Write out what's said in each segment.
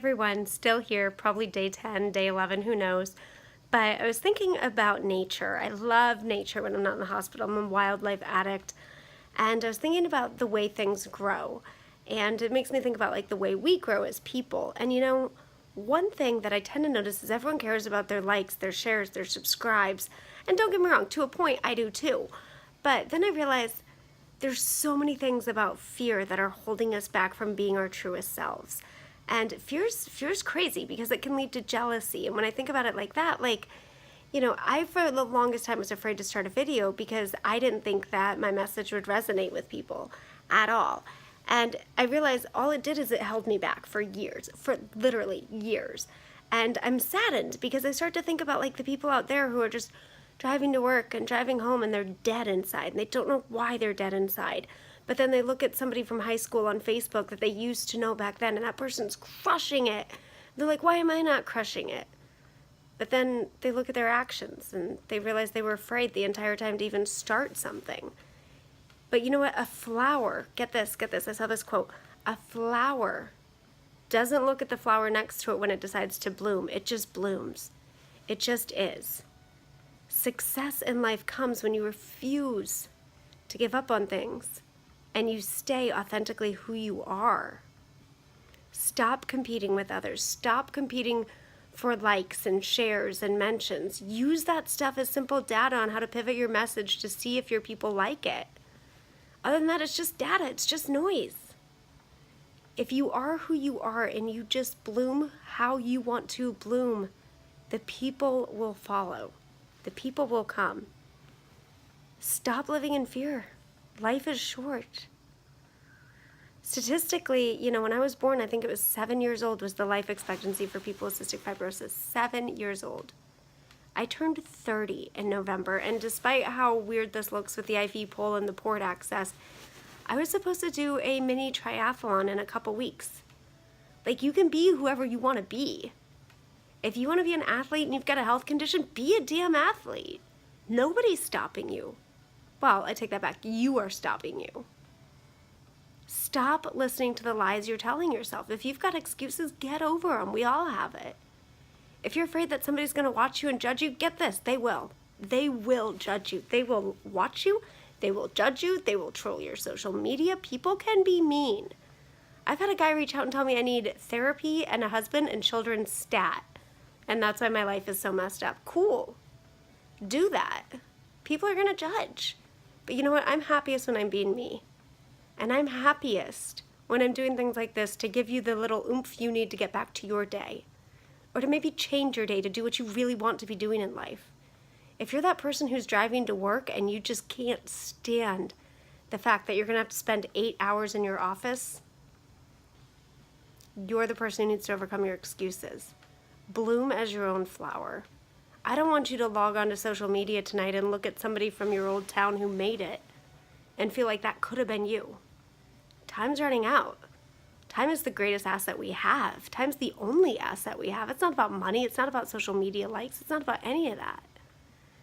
everyone, still here, probably day 10, day 11, who knows. But I was thinking about nature. I love nature when I'm not in the hospital. I'm a wildlife addict. And I was thinking about the way things grow. And it makes me think about like the way we grow as people. And you know, one thing that I tend to notice is everyone cares about their likes, their shares, their subscribes. And don't get me wrong, to a point, I do too. But then I realized there's so many things about fear that are holding us back from being our truest selves. And fear's crazy because it can lead to jealousy. And when I think about it like that, like, you know, I for the longest time was afraid to start a video because I didn't think that my message would resonate with people at all. And I realized all it did is it held me back for years, for literally years. And I'm saddened because I start to think about like the people out there who are just driving to work and driving home and they're dead inside and they don't know why they're dead inside. But then they look at somebody from high school on Facebook that they used to know back then and that person's crushing it. They're like, why am I not crushing it? But then they look at their actions and they realize they were afraid the entire time to even start something. But you know what? A flower, get this, I saw this quote, a flower doesn't look at the flower next to it when it decides to bloom. It just blooms. It just is. Success in life comes when you refuse to give up on things and you stay authentically who you are. Stop competing with others. Stop competing for likes and shares and mentions. Use that stuff as simple data on how to pivot your message to see if your people like it. Other than that, it's just data. It's just noise. If you are who you are and you just bloom how you want to bloom, the people will follow. The people will come. Stop living in fear. Life is short. Statistically, you know, when I was born, I think it was 7 years old was the life expectancy for people with cystic fibrosis. 7 years old. I turned 30 in November, and despite how weird this looks with the IV pole and the port access, I was supposed to do a mini triathlon in a couple weeks. Like, you can be whoever you want to be. If you want to be an athlete and you've got a health condition, be a damn athlete. Nobody's stopping you. Well, I take that back. You are stopping you. Stop listening to the lies you're telling yourself. If you've got excuses, get over them. We all have it. If you're afraid that somebody's going to watch you and judge you, get this. They will. They will judge you. They will watch you. They will judge you. They will troll your social media. People can be mean. I've had a guy reach out and tell me I need therapy and a husband and children stat. And that's why my life is so messed up. Cool. Do that. People are going to judge. But you know what? I'm happiest when I'm being me. And I'm happiest when I'm doing things like this to give you the little oomph you need to get back to your day. Or to maybe change your day to do what you really want to be doing in life. If you're that person who's driving to work and you just can't stand the fact that you're going to have to spend 8 hours in your office, you're the person who needs to overcome your excuses. Bloom as your own flower. I don't want you to log on to social media tonight and look at somebody from your old town who made it and feel like that could have been you. Time's running out. Time is the greatest asset we have. Time's the only asset we have. It's not about money. It's not about social media likes. It's not about any of that.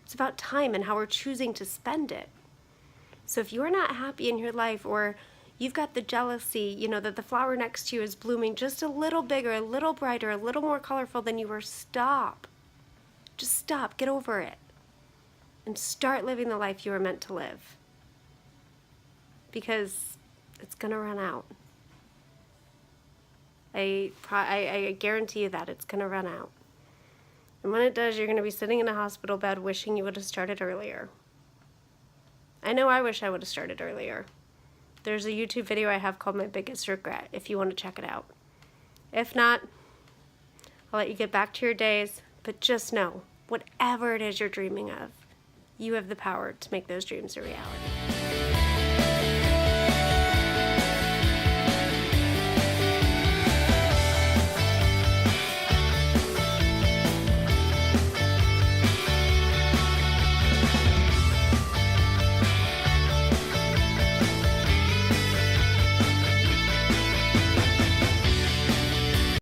It's about time and how we're choosing to spend it. So if you're not happy in your life, or you've got the jealousy, you know, that the flower next to you is blooming just a little bigger, a little brighter, a little more colorful than you were, stop. Just stop. Get over it. And start living the life you were meant to live. Because it's going to run out. I guarantee you that it's going to run out. And when it does, you're going to be sitting in a hospital bed wishing you would have started earlier. I know I wish I would have started earlier. There's a YouTube video I have called My Biggest Regret, if you want to check it out. If not, I'll let you get back to your days, but just know, whatever it is you're dreaming of, you have the power to make those dreams a reality.